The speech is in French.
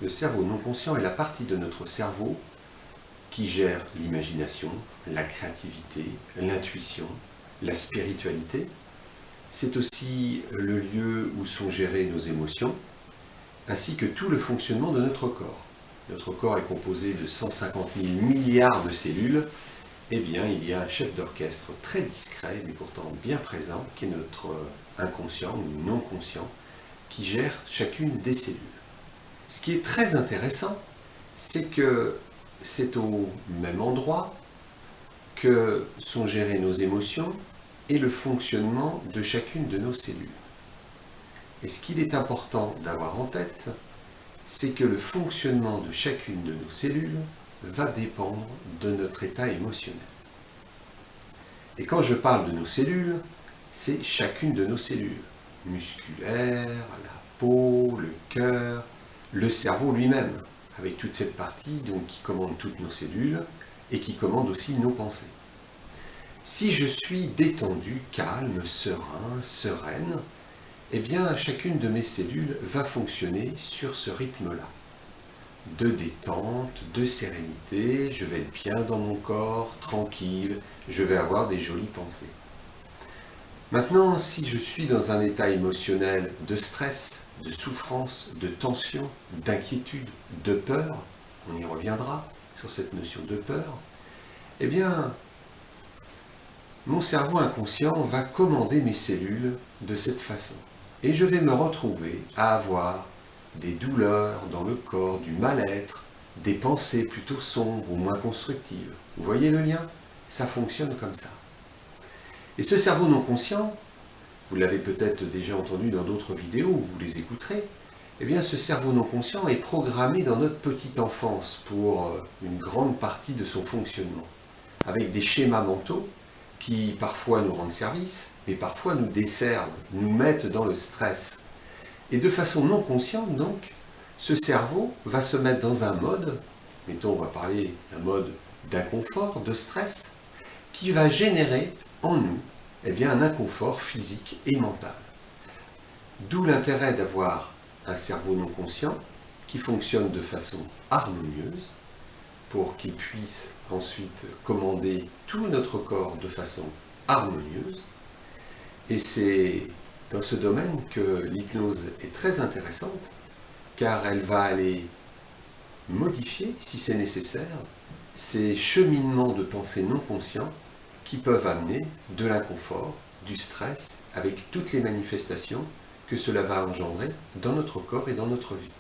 Le cerveau non conscient est la partie de notre cerveau qui gère l'imagination, la créativité, l'intuition, la spiritualité. C'est aussi le lieu où sont gérées nos émotions, ainsi que tout le fonctionnement de notre corps. Notre corps est composé de 150 000 milliards de cellules. Eh bien, il y a un chef d'orchestre très discret, mais pourtant bien présent, qui est notre inconscient ou non conscient, qui gère chacune des cellules. Ce qui est très intéressant, c'est que c'est au même endroit que sont gérées nos émotions et le fonctionnement de chacune de nos cellules. Et ce qu'il est important d'avoir en tête, c'est que le fonctionnement de chacune de nos cellules va dépendre de notre état émotionnel. Et quand je parle de nos cellules, c'est chacune de nos cellules, musculaires, la peau, le cœur, le cerveau lui-même, avec toute cette partie donc, qui commande toutes nos cellules et qui commande aussi nos pensées. Si je suis détendu, calme, serein, sereine, eh bien chacune de mes cellules va fonctionner sur ce rythme-là. De détente, de sérénité, je vais être bien dans mon corps, tranquille, je vais avoir des jolies pensées. Maintenant, si je suis dans un état émotionnel de stress, de souffrance, de tension, d'inquiétude, de peur, on y reviendra sur cette notion de peur, eh bien, mon cerveau inconscient va commander mes cellules de cette façon. Et je vais me retrouver à avoir des douleurs dans le corps, du mal-être, des pensées plutôt sombres ou moins constructives. Vous voyez le lien? Ça fonctionne comme ça. Et ce cerveau non conscient, vous l'avez peut-être déjà entendu dans d'autres vidéos, ou vous les écouterez, eh bien ce cerveau non conscient est programmé dans notre petite enfance pour une grande partie de son fonctionnement, avec des schémas mentaux qui parfois nous rendent service, mais parfois nous desservent, nous mettent dans le stress. Et de façon non consciente, donc, ce cerveau va se mettre dans un mode, mettons, on va parler d'un mode d'inconfort, de stress, qui va générer en nous eh bien, un inconfort physique et mental. D'où l'intérêt d'avoir un cerveau non conscient qui fonctionne de façon harmonieuse pour qu'il puisse ensuite commander tout notre corps de façon harmonieuse. Et c'est dans ce domaine que l'hypnose est très intéressante, car elle va aller modifier, si c'est nécessaire, ces cheminements de pensée non conscients qui peuvent amener de l'inconfort, du stress, avec toutes les manifestations que cela va engendrer dans notre corps et dans notre vie.